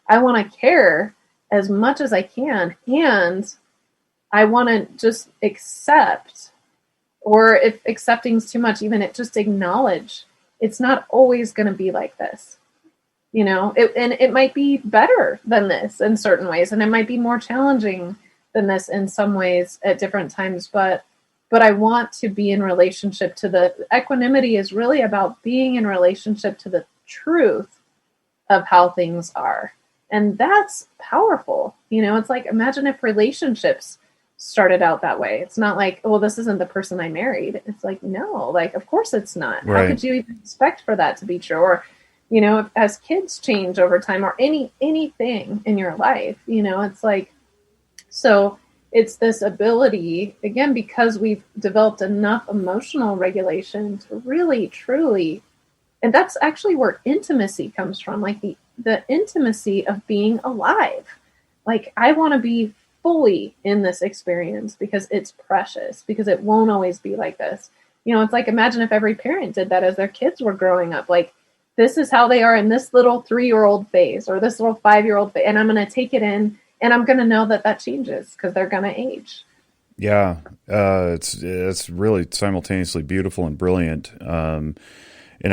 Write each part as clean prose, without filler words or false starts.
I want to care as much as I can, and I want to just accept, or if accepting's too much, even just acknowledge it's not always going to be like this. And it might be better than this in certain ways, and it might be more challenging than this in some ways at different times, but I want to be in relationship to the equanimity is really about being in relationship to the truth of how things are. And that's powerful. It's like, imagine if relationships started out that way. It's not like, well, this isn't the person I married. It's like, no, like, of course it's not. Right. How could you even expect for that to be true? Or, if, as kids change over time, or anything in your life, it's like, so it's this ability, again, because we've developed enough emotional regulation to really, truly, and that's actually where intimacy comes from, like the intimacy of being alive. Like, I want to be fully in this experience because it's precious, because it won't always be like this. It's like, imagine if every parent did that as their kids were growing up. Like, this is how they are in this little 3-year-old phase or this little 5-year-old phase, and I'm going to take it in, and I'm going to know that changes because they're going to age. Yeah, it's really simultaneously beautiful and brilliant. And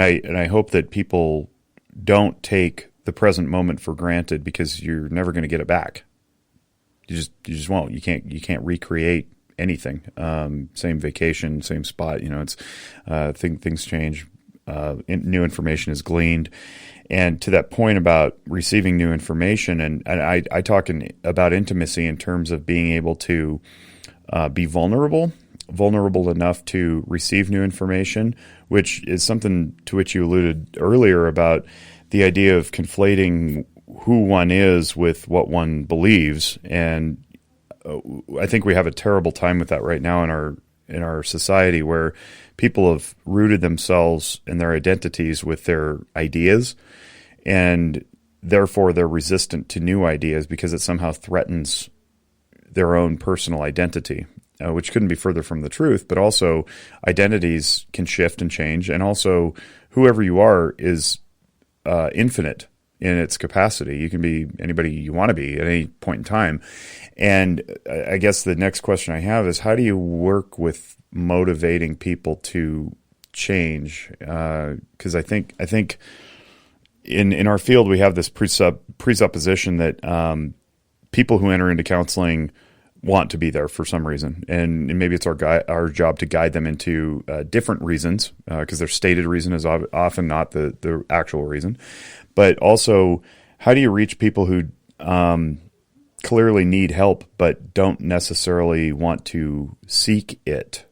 I hope that people don't take the present moment for granted, because you're never going to get it back. You just won't. You can't recreate anything. Same vacation, same spot. It's things change. New information is gleaned. And to that point about receiving new information, and I talk about intimacy in terms of being able to be vulnerable enough to receive new information, which is something to which you alluded earlier about the idea of conflating who one is with what one believes. And I think we have a terrible time with that right now in our society, where people have rooted themselves and their identities with their ideas, and therefore they're resistant to new ideas because it somehow threatens their own personal identity, which couldn't be further from the truth. But also, identities can shift and change, and also whoever you are is infinite in its capacity. You can be anybody you want to be at any point in time. And I guess the next question I have is, how do you work with motivating people to change? Because I think in our field we have this presupposition that people who enter into counseling want to be there for some reason, and maybe it's our job to guide them into different reasons, because their stated reason is often not the actual reason. But also, how do you reach people who clearly need help but don't necessarily want to seek it?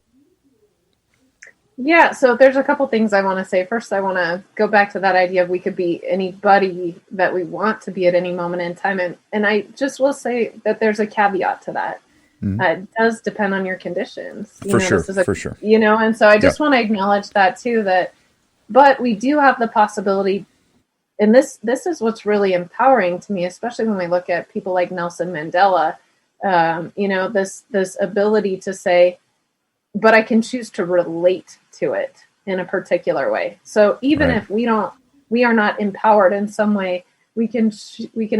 Yeah, so there's a couple things I want to say. First, I want to go back to that idea of we could be anybody that we want to be at any moment in time. And I just will say that there's a caveat to that. Mm-hmm. It does depend on your conditions. For sure. And so I just want to acknowledge that too, but we do have the possibility, and this is what's really empowering to me, especially when we look at people like Nelson Mandela, this ability to say, but I can choose to relate to it in a particular way. So even if we are not empowered in some way, we can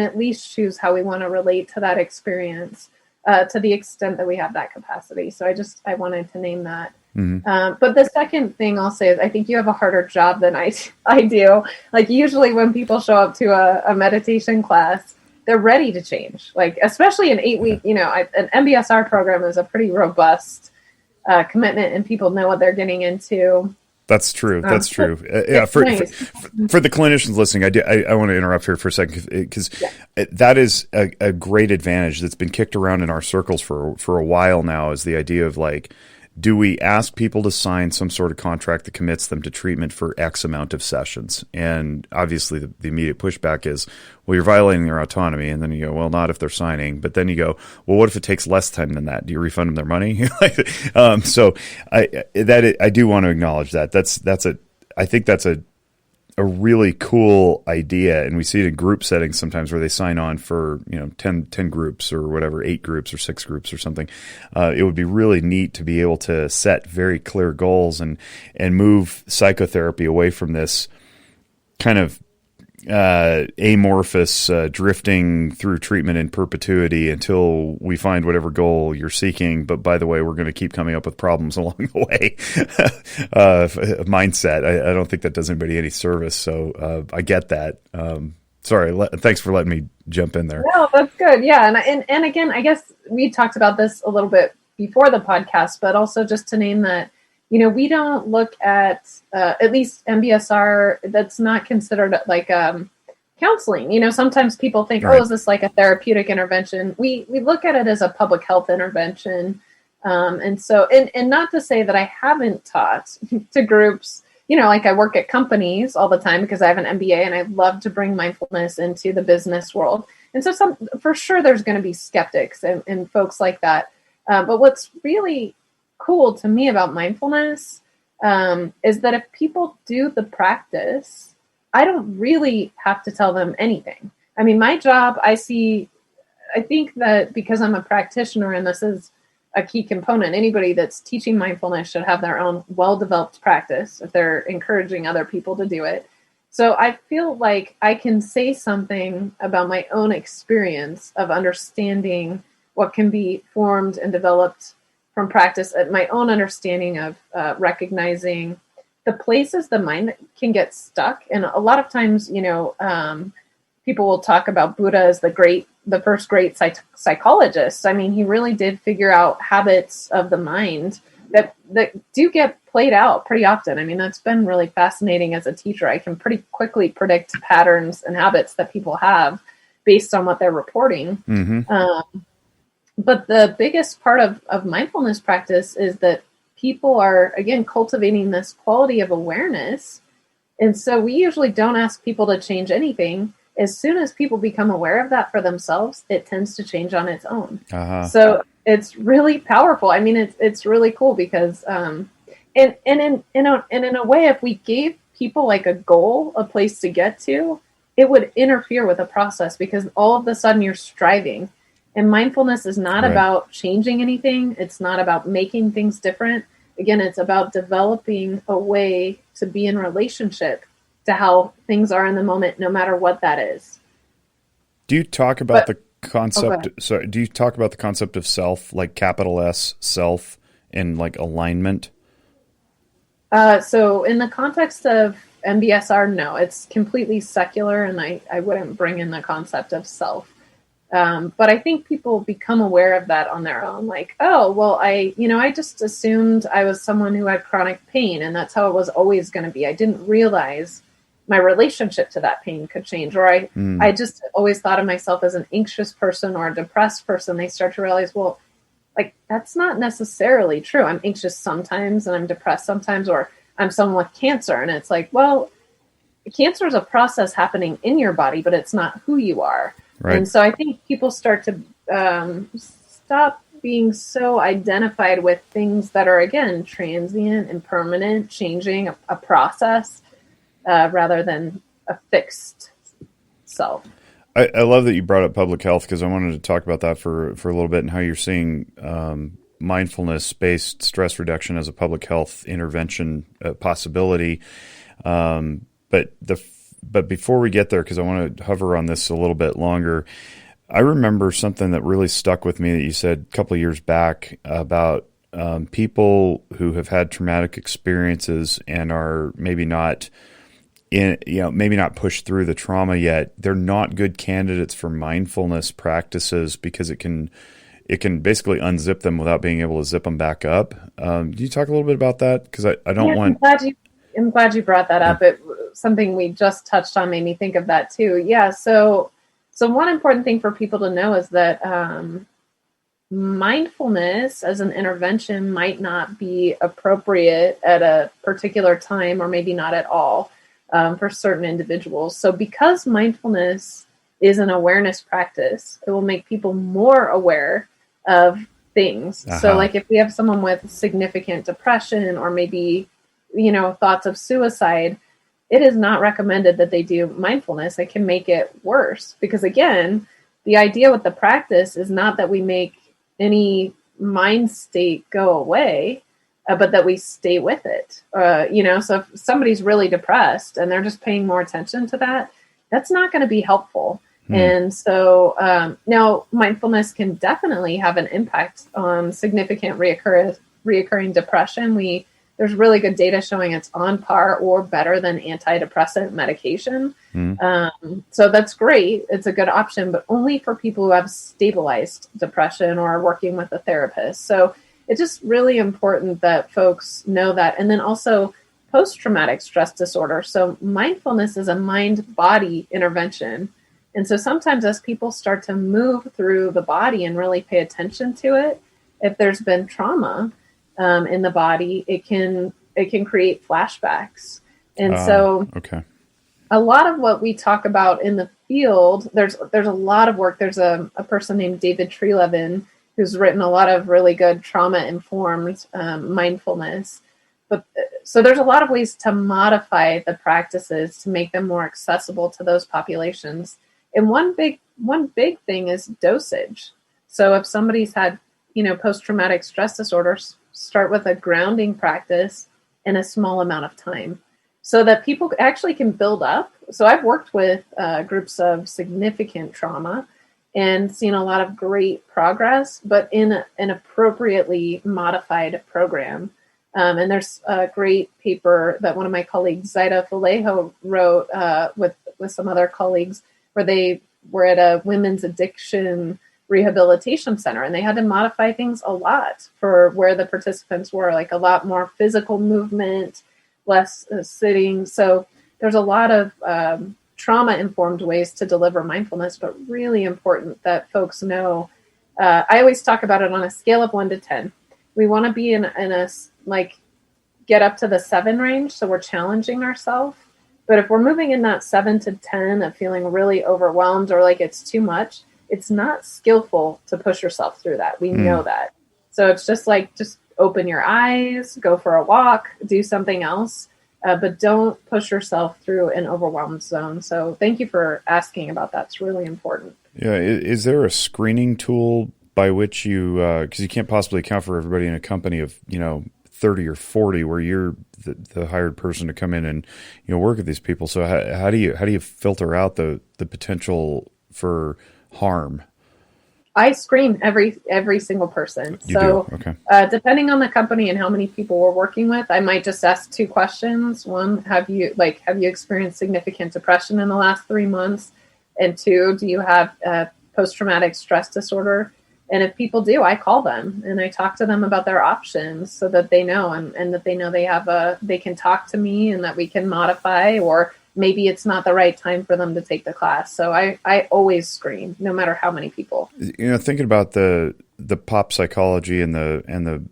at least choose how we want to relate to that experience, to the extent that we have that capacity. So I wanted to name that. Mm-hmm. But the second thing I'll say is, I think you have a harder job than I do. Like, usually when people show up to a meditation class, they're ready to change. Like, especially an 8-week, an MBSR program is a pretty robust commitment, and people know what they're getting into. That's true. Yeah. For the clinicians listening, I want to interrupt here for a second, because that is a great advantage that's been kicked around in our circles for a while now, is the idea of, like, do we ask people to sign some sort of contract that commits them to treatment for X amount of sessions? And obviously the immediate pushback is, well, you're violating their autonomy. And then you go, well, not if they're signing. But then you go, well, what if it takes less time than that? Do you refund them their money? So I do want to acknowledge that. I think that's a really cool idea, and we see it in group settings sometimes where they sign on for 10 groups or whatever, 8 groups or 6 groups or something. It would be really neat to be able to set very clear goals and move psychotherapy away from this kind of amorphous, drifting through treatment in perpetuity until we find whatever goal you're seeking. But by the way, we're going to keep coming up with problems along the way. Mindset. I don't think that does anybody any service. So I get that. Sorry. Thanks for letting me jump in there. No, that's good. Yeah. And again, I guess we talked about this a little bit before the podcast, but also just to name that, we don't look at least MBSR, that's not considered like counseling. Sometimes people think, right, oh, is this like a therapeutic intervention? We look at it as a public health intervention. And not to say that I haven't taught to groups, like I work at companies all the time because I have an MBA and I love to bring mindfulness into the business world. And so for sure, there's going to be skeptics and folks like that. But what's really cool to me about mindfulness is that if people do the practice, I don't really have to tell them anything. I mean, my job, I think that because I'm a practitioner, and this is a key component, anybody that's teaching mindfulness should have their own well-developed practice if they're encouraging other people to do it. So I feel like I can say something about my own experience of understanding what can be formed and developed from practice, my own understanding of recognizing the places the mind can get stuck. And a lot of times, people will talk about Buddha as the first great psychologist. I mean, he really did figure out habits of the mind that do get played out pretty often. I mean, that's been really fascinating as a teacher. I can pretty quickly predict patterns and habits that people have based on what they're reporting. Mm-hmm. But the biggest part of mindfulness practice is that people are, again, cultivating this quality of awareness. And so we usually don't ask people to change anything. As soon as people become aware of that for themselves, it tends to change on its own. Uh-huh. So it's really powerful. I mean, it's really cool because, and in a way, if we gave people like a goal, a place to get to, it would interfere with the process because all of a sudden you're striving. And mindfulness is not about changing anything. It's not about making things different. Again, it's about developing a way to be in relationship to how things are in the moment, no matter what that is. Do you talk about the concept? Do you talk about the concept of self, like capital S, self, and like alignment? So in the context of MBSR, no, it's completely secular, and I wouldn't bring in the concept of self. But I think people become aware of that on their own. Like, oh, well, I just assumed I was someone who had chronic pain and that's how it was always going to be. I didn't realize my relationship to that pain could change. Or I just always thought of myself as an anxious person or a depressed person. They start to realize, well, like, that's not necessarily true. I'm anxious sometimes and I'm depressed sometimes, or I'm someone with cancer. And it's like, well, cancer is a process happening in your body, but it's not who you are. Right. And so I think people start to stop being so identified with things that are, again, transient, impermanent, changing, a process, rather than a fixed self. I love that you brought up public health because I wanted to talk about that for a little bit and how you're seeing mindfulness-based stress reduction as a public health intervention possibility. But before we get there, because I want to hover on this a little bit longer, I remember something that really stuck with me that you said a couple of years back about people who have had traumatic experiences and are maybe not pushed through the trauma yet. They're not good candidates for mindfulness practices because it can basically unzip them without being able to zip them back up. Do you talk a little bit about that? Because I don't want. I'm glad you brought that up. Something we just touched on made me think of that too. Yeah. So one important thing for people to know is that mindfulness as an intervention might not be appropriate at a particular time, or maybe not at all, for certain individuals. So because mindfulness is an awareness practice, it will make people more aware of things. Uh-huh. So like if we have someone with significant depression or maybe, thoughts of suicide, it is not recommended that they do mindfulness. It can make it worse because, again, the idea with the practice is not that we make any mind state go away, but that we stay with it. So if somebody's really depressed and they're just paying more attention to that, that's not going to be helpful. And so now mindfulness can definitely have an impact on significant reoccurring depression. There's really good data showing it's on par or better than antidepressant medication. So that's great. It's a good option, but only for people who have stabilized depression or are working with a therapist. So it's just really important that folks know that. And then also post-traumatic stress disorder. So mindfulness is a mind-body intervention. And so sometimes as people start to move through the body and really pay attention to it, if there's been trauma in the body, it can create flashbacks. And so a lot of what we talk about in the field, there's a lot of work. There's a person named David Trelevin who's written a lot of really good trauma-informed mindfulness. But so there's a lot of ways to modify the practices to make them more accessible to those populations. And one big thing is dosage. So if somebody's had, post-traumatic stress disorder, start with a grounding practice in a small amount of time so that people actually can build up. So I've worked with groups of significant trauma and seen a lot of great progress, but in an appropriately modified program. And there's a great paper that one of my colleagues, Zaida Vallejo, wrote with some other colleagues, where they were at a women's addiction rehabilitation center, and they had to modify things a lot for where the participants were, like a lot more physical movement, less sitting. So there's a lot of trauma-informed ways to deliver mindfulness, but really important that folks know. I always talk about it on a scale of 1 to 10. We want to be in a get up to the 7 range, so we're challenging ourselves. But if we're moving in that 7 to 10 of feeling really overwhelmed or like it's too much, it's not skillful to push yourself through that. We know that. So it's just open your eyes, go for a walk, do something else, but don't push yourself through an overwhelmed zone. So thank you for asking about that. It's really important. Yeah. Is there a screening tool by which you, because you can't possibly account for everybody in a company of, 30 or 40 where you're the hired person to come in and, work with these people. So how do you filter out the potential for harm? I screen every single person. You do? Okay. Depending on the company and how many people we're working with, I might just ask 2 questions. 1, have you experienced significant depression in the last 3 months? And 2, do you have post-traumatic stress disorder? And if people do, I call them and I talk to them about their options so that they know and that they know they can talk to me and that we can modify, or maybe it's not the right time for them to take the class. So I always screen, no matter how many people. Thinking about the pop psychology and the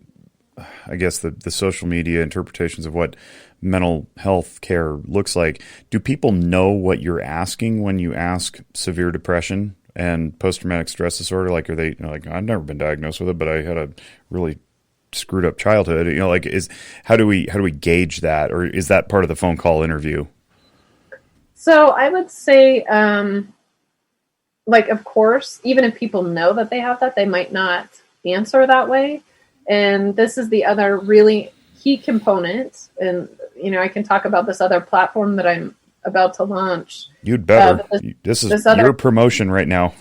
I guess the social media interpretations of what mental health care looks like, do people know what you're asking when you ask severe depression and post-traumatic stress disorder? Like, are they I've never been diagnosed with it, but I had a really screwed up childhood. How do we gauge that, or is that part of the phone call interview? So I would say, of course, even if people know that they have that, they might not answer that way. And this is the other really key component. And, I can talk about this other platform that I'm about to launch. You'd better. This is your promotion right now.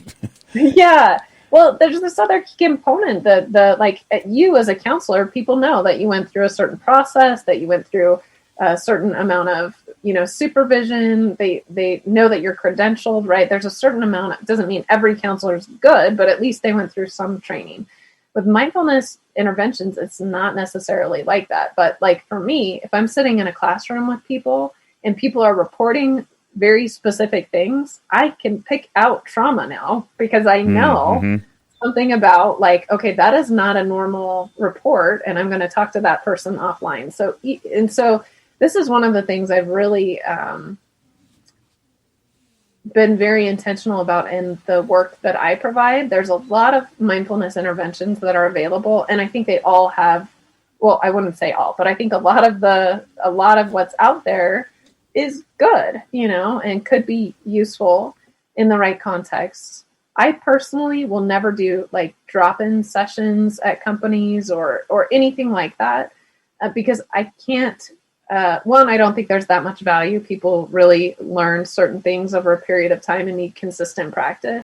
Yeah. Well, there's this other key component that you as a counselor, people know that you went through a certain process, that you went through a certain amount of, supervision. They know that you're credentialed, right? There's a certain amount. It doesn't mean every counselor is good, but at least they went through some training. With mindfulness interventions, it's not necessarily like that. But for me, if I'm sitting in a classroom with people and people are reporting very specific things, I can pick out trauma now because I know something about okay, that is not a normal report, and I'm going to talk to that person offline. So this is one of the things I've really been very intentional about in the work that I provide. There's a lot of mindfulness interventions that are available, and I think they all have, well, I wouldn't say all, but I think a lot of what's out there is good, and could be useful in the right context. I personally will never do drop-in sessions at companies or anything like that because I can't one, I don't think there's that much value. People really learn certain things over a period of time and need consistent practice.